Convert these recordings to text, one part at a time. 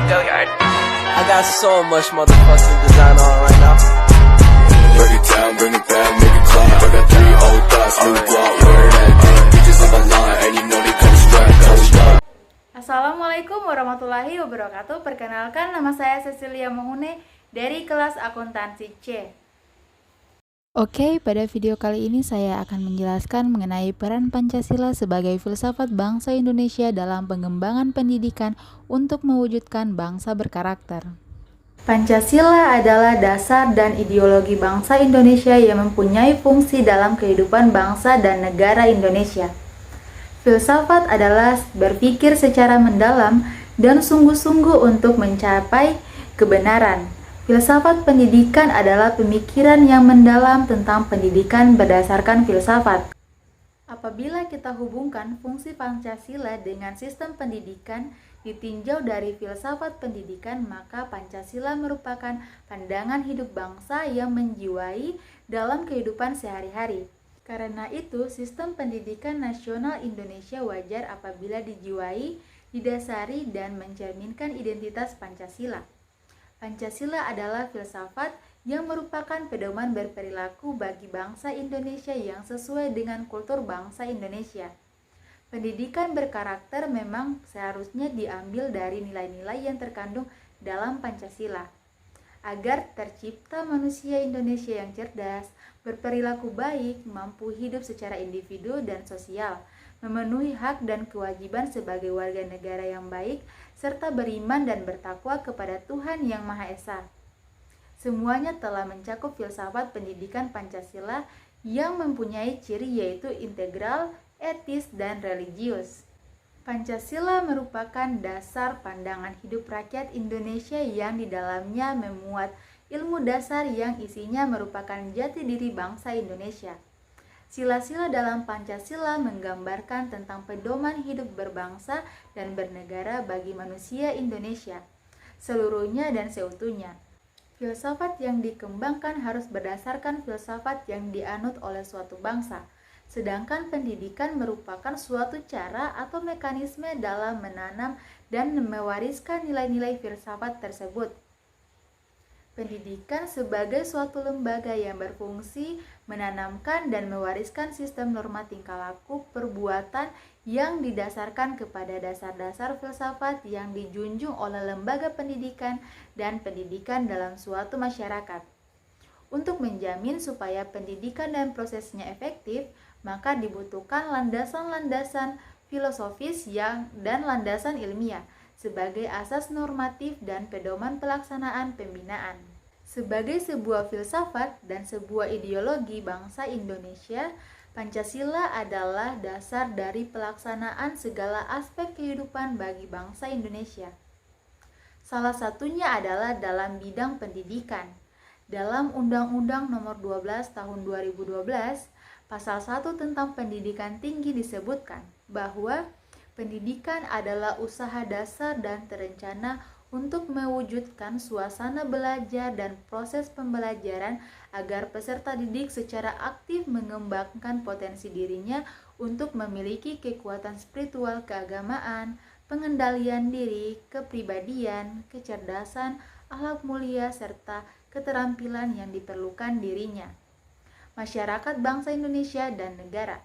Gilliard. I got so much motherfucking design on right now. Break it down, bring it back, make it clap. I got 3 old thoughts, new block, where that thing. Bitches on my line, and you know they come strapped, hold up. Assalamualaikum warahmatullahi wabarakatuh. Perkenalkan, nama saya Cecilia Mohune dari kelas akuntansi C. Oke, pada video kali ini saya akan menjelaskan mengenai peran Pancasila sebagai filsafat bangsa Indonesia dalam pengembangan pendidikan untuk mewujudkan bangsa berkarakter. Pancasila adalah dasar dan ideologi bangsa Indonesia yang mempunyai fungsi dalam kehidupan bangsa dan negara Indonesia. Filsafat adalah berpikir secara mendalam dan sungguh-sungguh untuk mencapai kebenaran. Filsafat pendidikan adalah pemikiran yang mendalam tentang pendidikan berdasarkan filsafat. Apabila kita hubungkan fungsi Pancasila dengan sistem pendidikan ditinjau dari filsafat pendidikan, maka Pancasila merupakan pandangan hidup bangsa yang menjiwai dalam kehidupan sehari-hari. Karena itu, sistem pendidikan nasional Indonesia wajar apabila dijiwai, didasari, dan mencerminkan identitas Pancasila. Pancasila adalah filsafat yang merupakan pedoman berperilaku bagi bangsa Indonesia yang sesuai dengan kultur bangsa Indonesia. Pendidikan berkarakter memang seharusnya diambil dari nilai-nilai yang terkandung dalam Pancasila, agar tercipta manusia Indonesia yang cerdas, berperilaku baik, mampu hidup secara individu dan sosial, memenuhi hak dan kewajiban sebagai warga negara yang baik, serta beriman dan bertakwa kepada Tuhan Yang Maha Esa. Semuanya telah mencakup filsafat pendidikan Pancasila yang mempunyai ciri yaitu integral, etis, dan religius. Pancasila merupakan dasar pandangan hidup rakyat Indonesia yang di dalamnya memuat ilmu dasar yang isinya merupakan jati diri bangsa Indonesia. Sila-sila dalam Pancasila menggambarkan tentang pedoman hidup berbangsa dan bernegara bagi manusia Indonesia seluruhnya dan seutuhnya. Filsafat yang dikembangkan harus berdasarkan filsafat yang dianut oleh suatu bangsa, sedangkan pendidikan merupakan suatu cara atau mekanisme dalam menanam dan mewariskan nilai-nilai filsafat tersebut. Pendidikan sebagai suatu lembaga yang berfungsi menanamkan dan mewariskan sistem norma tingkah laku perbuatan yang didasarkan kepada dasar-dasar filsafat yang dijunjung oleh lembaga pendidikan dan pendidikan dalam suatu masyarakat. Untuk menjamin supaya pendidikan dan prosesnya efektif, maka dibutuhkan landasan-landasan filosofis dan landasan ilmiah sebagai asas normatif dan pedoman pelaksanaan pembinaan. Sebagai sebuah filsafat dan sebuah ideologi bangsa Indonesia, Pancasila adalah dasar dari pelaksanaan segala aspek kehidupan bagi bangsa Indonesia. Salah satunya adalah dalam bidang pendidikan. Dalam Undang-Undang Nomor 12 Tahun 2012, Pasal 1 tentang pendidikan tinggi disebutkan bahwa pendidikan adalah usaha dasar dan terencana untuk mewujudkan suasana belajar dan proses pembelajaran agar peserta didik secara aktif mengembangkan potensi dirinya untuk memiliki kekuatan spiritual keagamaan, pengendalian diri, kepribadian, kecerdasan, akhlak mulia, serta keterampilan yang diperlukan dirinya, masyarakat bangsa Indonesia, dan negara.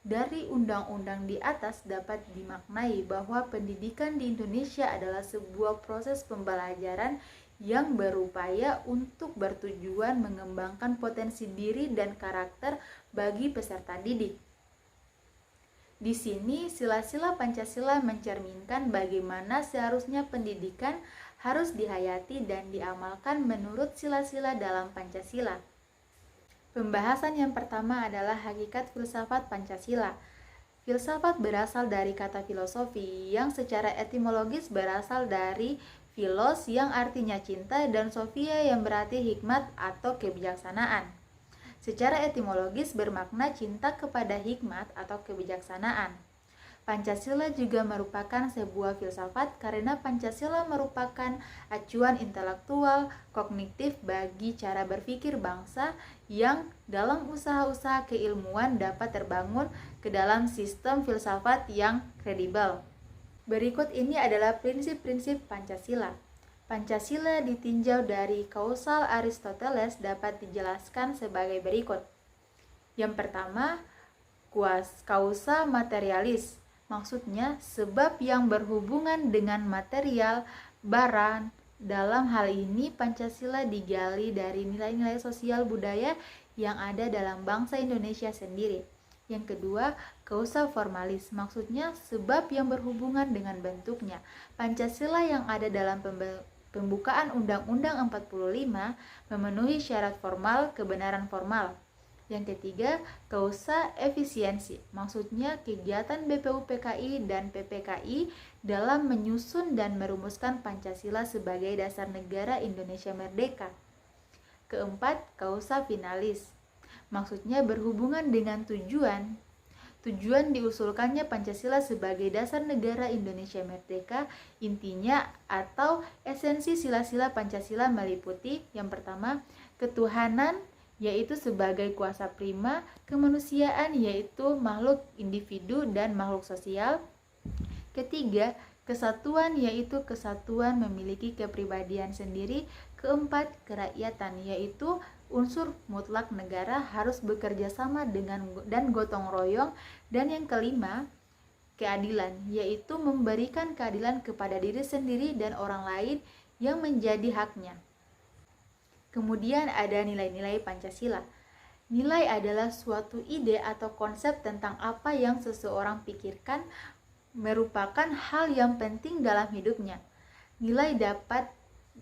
Dari undang-undang di atas dapat dimaknai bahwa pendidikan di Indonesia adalah sebuah proses pembelajaran yang berupaya untuk bertujuan mengembangkan potensi diri dan karakter bagi peserta didik. Di sini, sila-sila Pancasila mencerminkan bagaimana seharusnya pendidikan harus dihayati dan diamalkan menurut sila-sila dalam Pancasila. Pembahasan yang pertama adalah hakikat filsafat Pancasila. Filsafat berasal dari kata filosofi yang secara etimologis berasal dari philos yang artinya cinta dan sophia yang berarti hikmat atau kebijaksanaan. Secara etimologis bermakna cinta kepada hikmat atau kebijaksanaan. Pancasila juga merupakan sebuah filsafat karena Pancasila merupakan acuan intelektual, kognitif bagi cara berpikir bangsa yang dalam usaha-usaha keilmuan dapat terbangun ke dalam sistem filsafat yang kredibel. Berikut ini adalah prinsip-prinsip Pancasila. Pancasila ditinjau dari kausal Aristoteles dapat dijelaskan sebagai berikut. Yang pertama, kausa materialis, maksudnya sebab yang berhubungan dengan material, barang. Dalam hal ini, Pancasila digali dari nilai-nilai sosial budaya yang ada dalam bangsa Indonesia sendiri. Yang kedua, kausa formalis, maksudnya sebab yang berhubungan dengan bentuknya. Pancasila yang ada dalam pembukaan Undang-Undang 45 memenuhi syarat formal kebenaran formal. Yang ketiga, kausa efisiensi, maksudnya kegiatan BPUPKI dan PPKI dalam menyusun dan merumuskan Pancasila sebagai dasar negara Indonesia merdeka. Keempat, kausa finalis, maksudnya berhubungan dengan tujuan diusulkannya Pancasila sebagai dasar negara Indonesia merdeka. Intinya atau esensi sila-sila Pancasila meliputi yang pertama, ketuhanan, yaitu sebagai kuasa prima, kemanusiaan, yaitu makhluk individu dan makhluk sosial. Ketiga, kesatuan, yaitu kesatuan memiliki kepribadian sendiri. Keempat, kerakyatan, yaitu unsur mutlak negara harus bekerja sama dan gotong royong. Dan yang kelima, keadilan, yaitu memberikan keadilan kepada diri sendiri dan orang lain yang menjadi haknya. Kemudian ada nilai-nilai Pancasila. Nilai adalah suatu ide atau konsep tentang apa yang seseorang pikirkan, merupakan hal yang penting dalam hidupnya. Nilai dapat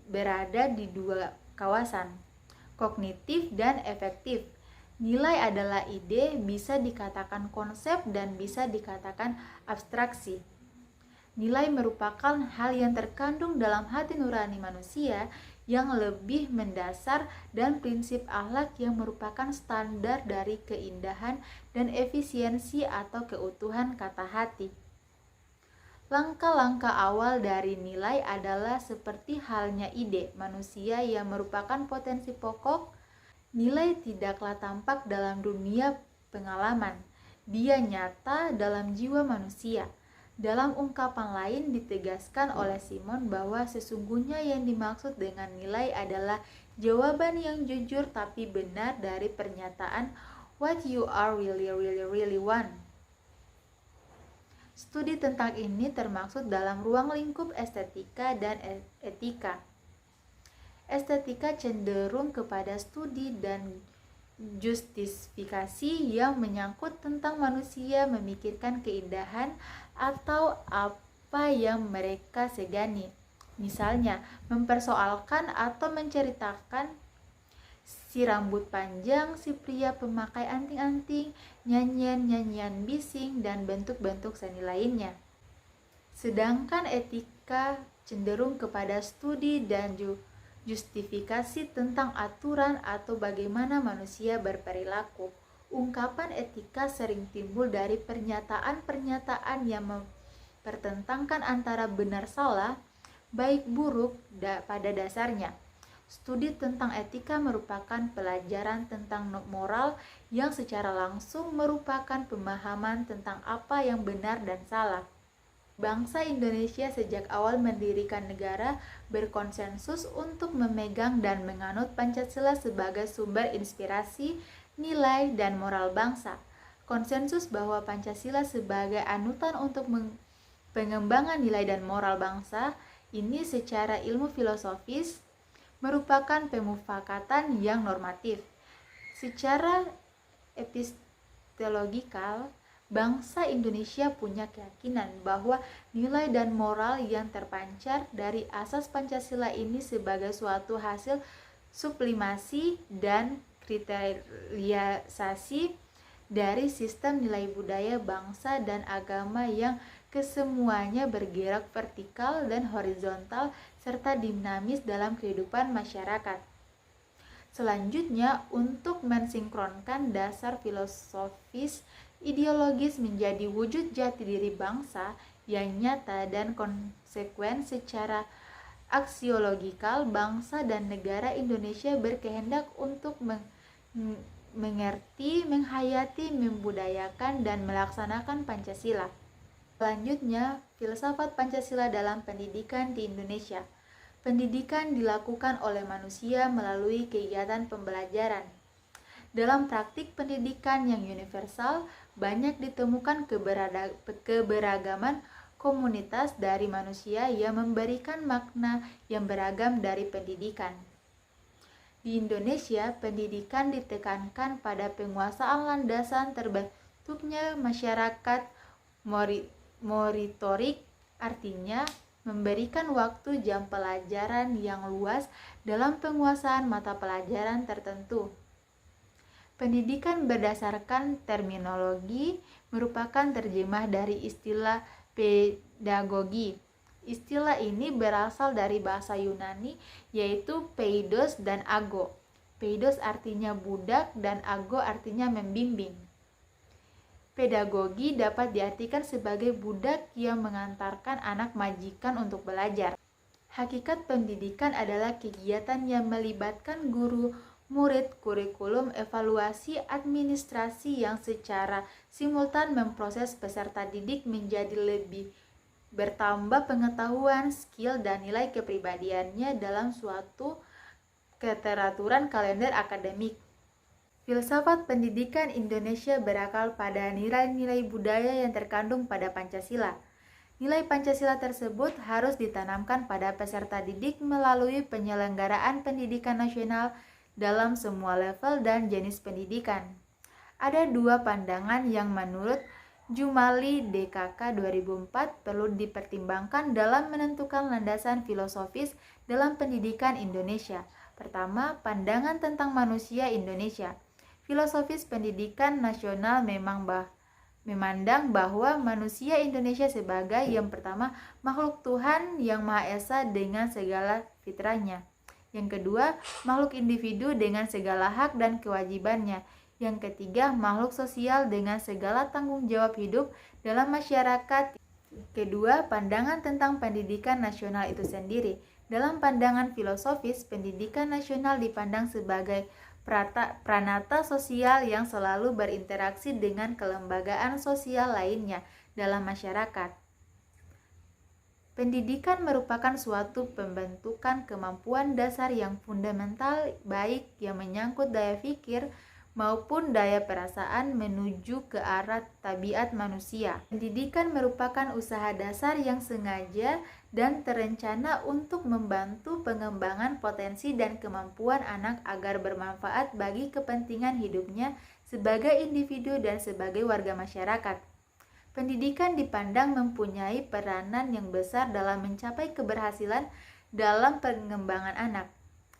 berada di dua kawasan, kognitif dan efektif. Nilai adalah ide, bisa dikatakan konsep dan bisa dikatakan abstraksi. Nilai merupakan hal yang terkandung dalam hati nurani manusia yang lebih mendasar dan prinsip akhlak yang merupakan standar dari keindahan dan efisiensi atau keutuhan kata hati. Langkah-langkah awal dari nilai adalah seperti halnya ide manusia yang merupakan potensi pokok. Nilai tidaklah tampak dalam dunia pengalaman, dia nyata dalam jiwa manusia. Dalam ungkapan lain ditegaskan oleh Simon bahwa sesungguhnya yang dimaksud dengan nilai adalah jawaban yang jujur tapi benar dari pernyataan what you are really want. Studi tentang ini termaksud dalam ruang lingkup estetika dan etika. Estetika cenderung kepada studi dan justifikasi yang menyangkut tentang manusia memikirkan keindahan atau apa yang mereka segani. Misalnya, mempersoalkan atau menceritakan si rambut panjang, si pria pemakai anting-anting, nyanyian-nyanyian bising, dan bentuk-bentuk seni lainnya. Sedangkan etika cenderung kepada studi dan justifikasi tentang aturan atau bagaimana manusia berperilaku. Ungkapan etika sering timbul dari pernyataan-pernyataan yang mempertentangkan antara benar salah, baik buruk pada dasarnya. Studi tentang etika merupakan pelajaran tentang moral yang secara langsung merupakan pemahaman tentang apa yang benar dan salah. Bangsa Indonesia sejak awal mendirikan negara berkonsensus untuk memegang dan menganut Pancasila sebagai sumber inspirasi, nilai, dan moral bangsa. Konsensus bahwa Pancasila sebagai anutan untuk pengembangan nilai dan moral bangsa ini secara ilmu filosofis merupakan pemufakatan yang normatif. Secara epistemologikal, bangsa Indonesia punya keyakinan bahwa nilai dan moral yang terpancar dari asas Pancasila ini sebagai suatu hasil sublimasi dan kriteriasasi dari sistem nilai budaya bangsa dan agama yang kesemuanya bergerak vertikal dan horizontal serta dinamis dalam kehidupan masyarakat. Selanjutnya, untuk mensinkronkan dasar filosofis ideologis menjadi wujud jati diri bangsa yang nyata dan konsekuen secara aksiologikal, bangsa dan negara Indonesia berkehendak untuk mengerti, menghayati, membudayakan, dan melaksanakan Pancasila. Selanjutnya, filsafat Pancasila dalam pendidikan di Indonesia. Pendidikan dilakukan oleh manusia melalui kegiatan pembelajaran. Dalam praktik pendidikan yang universal, banyak ditemukan keberagaman komunitas dari manusia yang memberikan makna yang beragam dari pendidikan. Di Indonesia, pendidikan ditekankan pada penguasaan landasan terbentuknya masyarakat moritorik, artinya memberikan waktu jam pelajaran yang luas dalam penguasaan mata pelajaran tertentu. Pendidikan berdasarkan terminologi merupakan terjemah dari istilah pedagogi. Istilah ini berasal dari bahasa Yunani, yaitu peidos dan ago. Peidos artinya budak dan ago artinya membimbing. Pedagogi dapat diartikan sebagai budak yang mengantarkan anak majikan untuk belajar. Hakikat pendidikan adalah kegiatan yang melibatkan guru, murid, kurikulum, evaluasi, administrasi yang secara simultan memproses peserta didik menjadi lebih bertambah pengetahuan, skill, dan nilai kepribadiannya dalam suatu keteraturan kalender akademik. Filsafat pendidikan Indonesia berakar pada nilai-nilai budaya yang terkandung pada Pancasila. Nilai Pancasila tersebut harus ditanamkan pada peserta didik melalui penyelenggaraan pendidikan nasional dalam semua level dan jenis pendidikan. Ada dua pandangan yang menurut Jumali DKK 2004 perlu dipertimbangkan dalam menentukan landasan filosofis dalam pendidikan Indonesia. Pertama, pandangan tentang manusia Indonesia. Filosofis pendidikan nasional memandang bahwa manusia Indonesia sebagai yang pertama makhluk Tuhan yang Maha Esa dengan segala fitrahnya. Yang kedua, makhluk individu dengan segala hak dan kewajibannya. Yang ketiga, makhluk sosial dengan segala tanggung jawab hidup dalam masyarakat. Kedua, pandangan tentang pendidikan nasional itu sendiri. Dalam pandangan filosofis, pendidikan nasional dipandang sebagai pranata sosial yang selalu berinteraksi dengan kelembagaan sosial lainnya dalam masyarakat. Pendidikan merupakan suatu pembentukan kemampuan dasar yang fundamental, baik yang menyangkut daya pikir maupun daya perasaan menuju ke arah tabiat manusia. Pendidikan merupakan usaha dasar yang sengaja dan terencana untuk membantu pengembangan potensi dan kemampuan anak agar bermanfaat bagi kepentingan hidupnya sebagai individu dan sebagai warga masyarakat. Pendidikan dipandang mempunyai peranan yang besar dalam mencapai keberhasilan dalam pengembangan anak.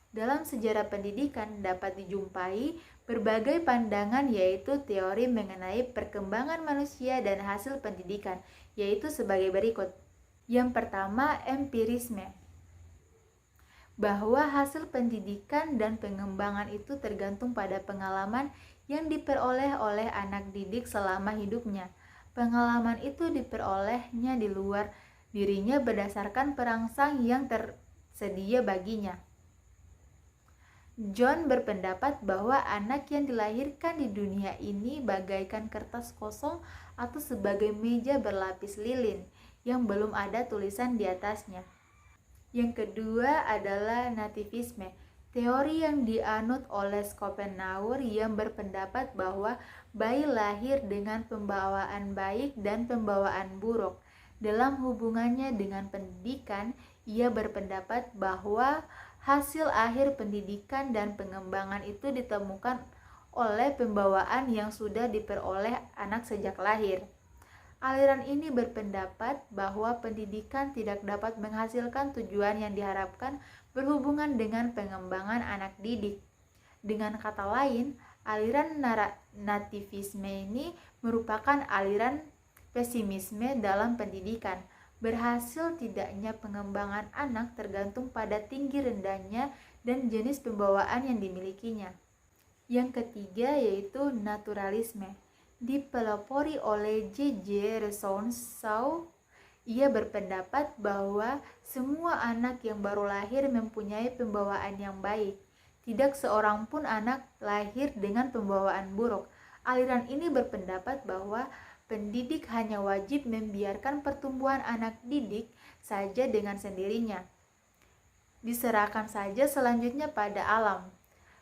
Dalam sejarah pendidikan dapat dijumpai berbagai pandangan, yaitu teori mengenai perkembangan manusia dan hasil pendidikan, yaitu sebagai berikut. Yang pertama, empirisme, bahwa hasil pendidikan dan pengembangan itu tergantung pada pengalaman yang diperoleh oleh anak didik selama hidupnya. Pengalaman itu diperolehnya di luar dirinya berdasarkan perangsang yang tersedia baginya. John berpendapat bahwa anak yang dilahirkan di dunia ini bagaikan kertas kosong atau sebagai meja berlapis lilin yang belum ada tulisan di atasnya. Yang kedua adalah nativisme, teori yang dianut oleh Schopenhauer yang berpendapat bahwa bayi lahir dengan pembawaan baik dan pembawaan buruk. Dalam hubungannya dengan pendidikan, ia berpendapat bahwa hasil akhir pendidikan dan pengembangan itu ditemukan oleh pembawaan yang sudah diperoleh anak sejak lahir. Aliran ini berpendapat bahwa pendidikan tidak dapat menghasilkan tujuan yang diharapkan berhubungan dengan pengembangan anak didik. Dengan kata lain, aliran nativisme ini merupakan aliran pesimisme dalam pendidikan. Berhasil tidaknya pengembangan anak tergantung pada tinggi rendahnya dan jenis pembawaan yang dimilikinya. Yang ketiga yaitu naturalisme, dipelopori oleh J.J. Ronshaw. Ia berpendapat bahwa semua anak yang baru lahir mempunyai pembawaan yang baik. Tidak seorang pun anak lahir dengan pembawaan buruk. Aliran ini berpendapat bahwa Pendidik hanya wajib membiarkan pertumbuhan anak didik saja dengan sendirinya. Diserahkan saja selanjutnya pada alam.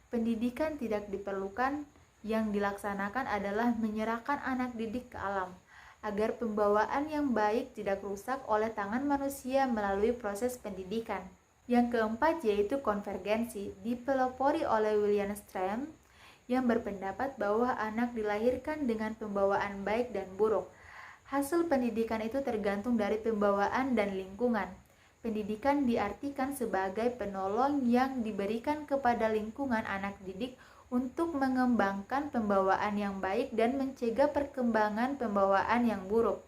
Pendidikan tidak diperlukan, yang dilaksanakan adalah menyerahkan anak didik ke alam, agar pembawaan yang baik tidak rusak oleh tangan manusia melalui proses pendidikan. Yang keempat yaitu konvergensi, dipelopori oleh William Strauss yang berpendapat bahwa anak dilahirkan dengan pembawaan baik dan buruk. Hasil pendidikan itu tergantung dari pembawaan dan lingkungan. Pendidikan diartikan sebagai penolong yang diberikan kepada lingkungan anak didik untuk mengembangkan pembawaan yang baik dan mencegah perkembangan pembawaan yang buruk.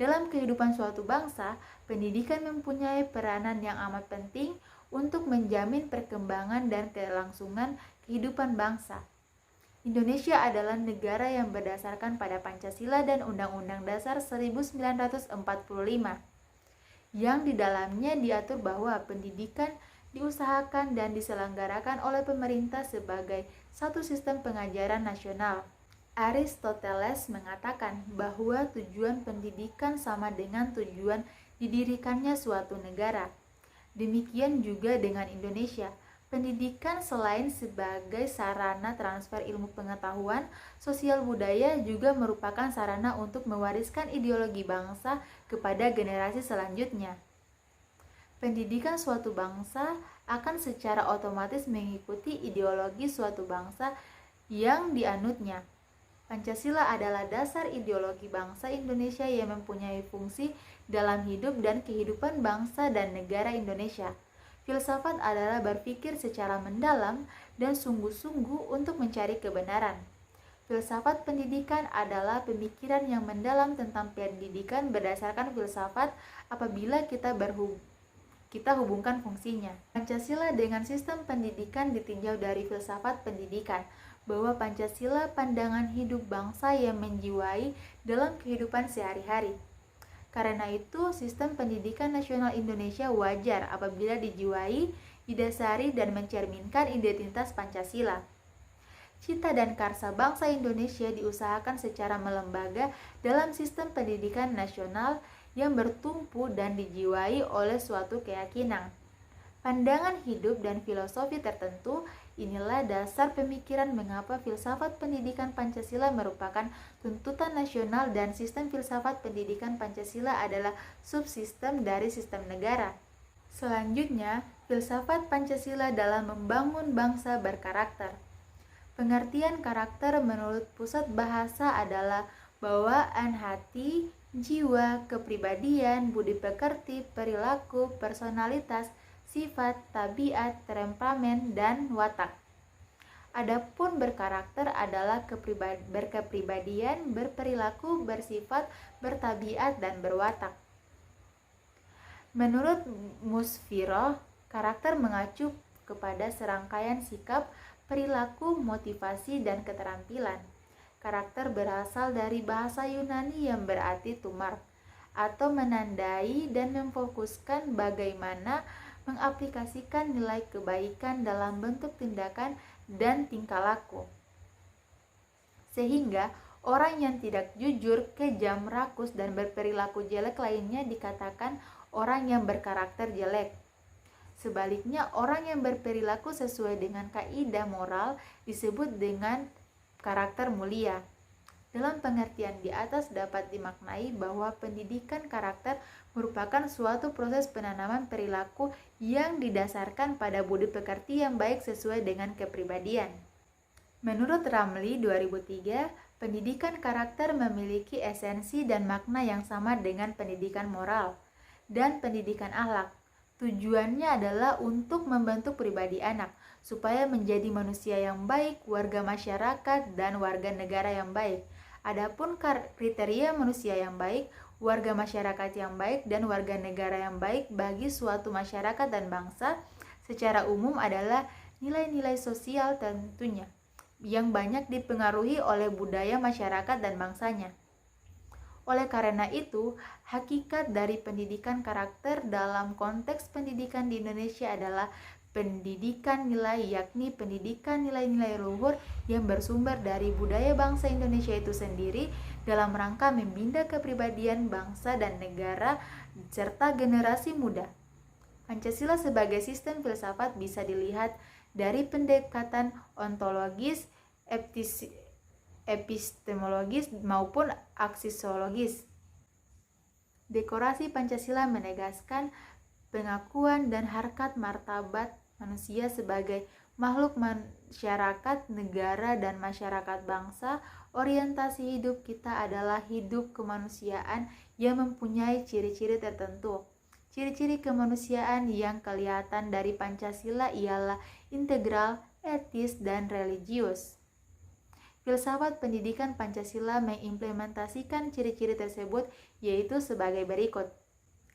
Dalam kehidupan suatu bangsa, pendidikan mempunyai peranan yang amat penting untuk menjamin perkembangan dan kelangsungan kehidupan bangsa. Indonesia adalah negara yang berdasarkan pada Pancasila dan Undang-Undang Dasar 1945, yang di dalamnya diatur bahwa pendidikan diusahakan dan diselenggarakan oleh pemerintah sebagai satu sistem pengajaran nasional. Aristoteles mengatakan bahwa tujuan pendidikan sama dengan tujuan didirikannya suatu negara. Demikian juga dengan Indonesia. Pendidikan selain sebagai sarana transfer ilmu pengetahuan, sosial budaya juga merupakan sarana untuk mewariskan ideologi bangsa kepada generasi selanjutnya. Pendidikan suatu bangsa akan secara otomatis mengikuti ideologi suatu bangsa yang dianutnya. Pancasila adalah dasar ideologi bangsa Indonesia yang mempunyai fungsi dalam hidup dan kehidupan bangsa dan negara Indonesia. Filsafat adalah berpikir secara mendalam dan sungguh-sungguh untuk mencari kebenaran. Filsafat pendidikan adalah pemikiran yang mendalam tentang pendidikan berdasarkan filsafat apabila kita hubungkan fungsinya. Pancasila dengan sistem pendidikan ditinjau dari filsafat pendidikan, bahwa Pancasila pandangan hidup bangsa yang menjiwai dalam kehidupan sehari-hari. Karena itu, sistem pendidikan nasional Indonesia wajar apabila dijiwai, didasari, dan mencerminkan identitas Pancasila. Cita dan karsa bangsa Indonesia diusahakan secara melembaga dalam sistem pendidikan nasional yang bertumpu dan dijiwai oleh suatu keyakinan, pandangan hidup dan filosofi tertentu. Inilah dasar pemikiran mengapa filsafat pendidikan Pancasila merupakan tuntutan nasional dan sistem filsafat pendidikan Pancasila adalah subsistem dari sistem negara. Selanjutnya, filsafat Pancasila dalam membangun bangsa berkarakter. Pengertian karakter menurut Pusat Bahasa adalah bawaan hati, jiwa, kepribadian, budi pekerti, perilaku, personalitas, sifat, tabiat, temperamen, dan watak. Adapun berkarakter adalah berkepribadian, berperilaku, bersifat, bertabiat, dan berwatak. Menurut Musfiroh, karakter mengacu kepada serangkaian sikap, perilaku, motivasi, dan keterampilan. Karakter berasal dari bahasa Yunani yang berarti tumar, atau menandai dan memfokuskan bagaimana mengaplikasikan nilai kebaikan dalam bentuk tindakan dan tingkah laku. Sehingga orang yang tidak jujur, kejam, rakus, dan berperilaku jelek lainnya dikatakan orang yang berkarakter jelek. Sebaliknya, orang yang berperilaku sesuai dengan kaidah moral disebut dengan karakter mulia. Dalam pengertian di atas dapat dimaknai bahwa pendidikan karakter merupakan suatu proses penanaman perilaku yang didasarkan pada budi pekerti yang baik sesuai dengan kepribadian. Menurut Ramli 2003, pendidikan karakter memiliki esensi dan makna yang sama dengan pendidikan moral dan pendidikan akhlak. Tujuannya adalah untuk membentuk pribadi anak supaya menjadi manusia yang baik, warga masyarakat, dan warga negara yang baik. Adapun kriteria manusia yang baik, warga masyarakat yang baik, dan warga negara yang baik bagi suatu masyarakat dan bangsa secara umum adalah nilai-nilai sosial tentunya, yang banyak dipengaruhi oleh budaya masyarakat dan bangsanya. Oleh karena itu, hakikat dari pendidikan karakter dalam konteks pendidikan di Indonesia adalah pendidikan nilai, yakni pendidikan nilai-nilai luhur yang bersumber dari budaya bangsa Indonesia itu sendiri dalam rangka membina kepribadian bangsa dan negara serta generasi muda. Pancasila sebagai sistem filsafat bisa dilihat dari pendekatan ontologis, epistemologis maupun aksiologis. Deklarasi Pancasila menegaskan pengakuan dan harkat martabat manusia sebagai makhluk masyarakat, negara, dan masyarakat bangsa. Orientasi hidup kita adalah hidup kemanusiaan yang mempunyai ciri-ciri tertentu. Ciri-ciri kemanusiaan yang kelihatan dari Pancasila ialah integral, etis, dan religius. Filsafat pendidikan Pancasila mengimplementasikan ciri-ciri tersebut yaitu sebagai berikut.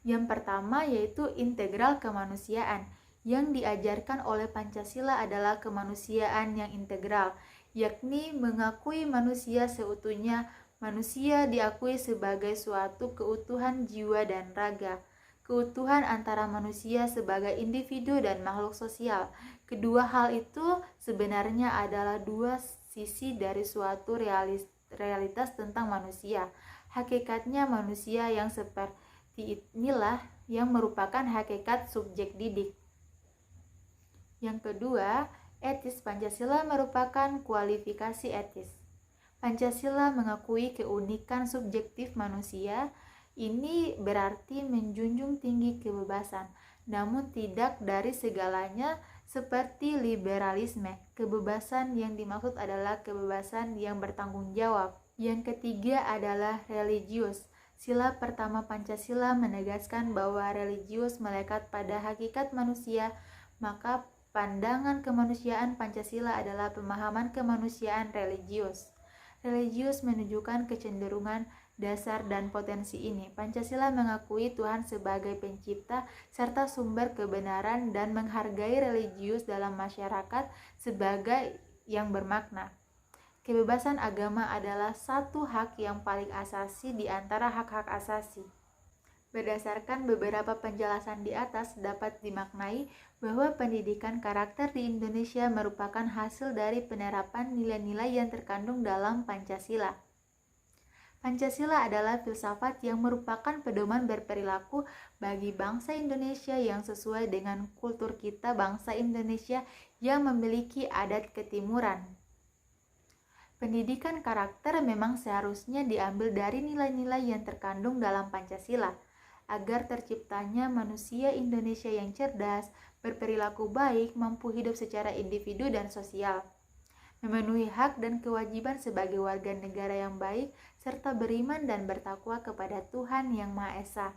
Yang pertama yaitu integral kemanusiaan. Yang diajarkan oleh Pancasila adalah kemanusiaan yang integral, yakni mengakui manusia seutuhnya. Manusia diakui sebagai suatu keutuhan jiwa dan raga, keutuhan antara manusia sebagai individu dan makhluk sosial. Kedua hal itu sebenarnya adalah dua sisi dari suatu realitas tentang manusia. Hakikatnya manusia yang seperti inilah yang merupakan hakikat subjek didik. Yang kedua, etis. Pancasila merupakan kualifikasi etis. Pancasila mengakui keunikan subjektif manusia. Ini berarti menjunjung tinggi kebebasan, namun tidak dari segalanya seperti liberalisme. Kebebasan yang dimaksud adalah kebebasan yang bertanggung jawab. Yang ketiga adalah religius. Sila pertama Pancasila menegaskan bahwa religius melekat pada hakikat manusia, maka pandangan kemanusiaan Pancasila adalah pemahaman kemanusiaan religius. Religius menunjukkan kecenderungan dasar dan potensi ini. Pancasila mengakui Tuhan sebagai pencipta serta sumber kebenaran dan menghargai religius dalam masyarakat sebagai yang bermakna. Kebebasan agama adalah satu hak yang paling asasi di antara hak-hak asasi. Berdasarkan beberapa penjelasan di atas, dapat dimaknai bahwa pendidikan karakter di Indonesia merupakan hasil dari penerapan nilai-nilai yang terkandung dalam Pancasila. Pancasila adalah filsafat yang merupakan pedoman berperilaku bagi bangsa Indonesia yang sesuai dengan kultur kita bangsa Indonesia yang memiliki adat ketimuran. Pendidikan karakter memang seharusnya diambil dari nilai-nilai yang terkandung dalam Pancasila, agar terciptanya manusia Indonesia yang cerdas, berperilaku baik, mampu hidup secara individu dan sosial, memenuhi hak dan kewajiban sebagai warga negara yang baik, serta beriman dan bertakwa kepada Tuhan Yang Maha Esa.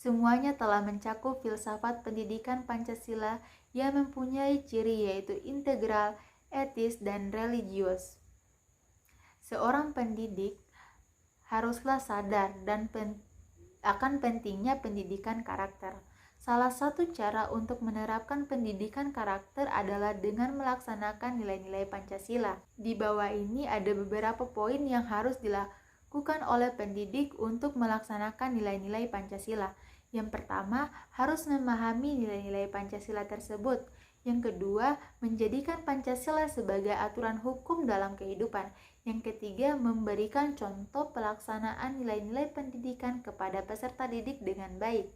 Semuanya telah mencakup filsafat pendidikan Pancasila yang mempunyai ciri yaitu integral, etis, dan religius. Seorang pendidik haruslah sadar dan akan pentingnya pendidikan karakter. Salah satu cara untuk menerapkan pendidikan karakter adalah dengan melaksanakan nilai-nilai Pancasila. Di bawah ini ada beberapa poin yang harus dilakukan oleh pendidik untuk melaksanakan nilai-nilai Pancasila. Yang pertama, harus memahami nilai-nilai Pancasila tersebut. Yang kedua, menjadikan Pancasila sebagai aturan hukum dalam kehidupan. Yang ketiga, memberikan contoh pelaksanaan nilai-nilai pendidikan kepada peserta didik dengan baik.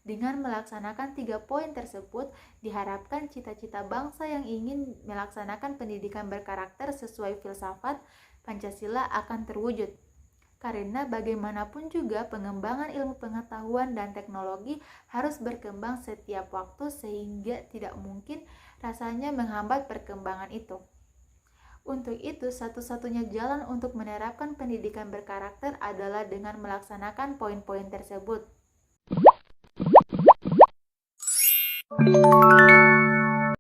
Dengan melaksanakan 3 poin tersebut, diharapkan cita-cita bangsa yang ingin melaksanakan pendidikan berkarakter sesuai filsafat Pancasila akan terwujud. Karena bagaimanapun juga pengembangan ilmu pengetahuan dan teknologi harus berkembang setiap waktu sehingga tidak mungkin rasanya menghambat perkembangan itu. Untuk itu, satu-satunya jalan untuk menerapkan pendidikan berkarakter adalah dengan melaksanakan poin-poin tersebut.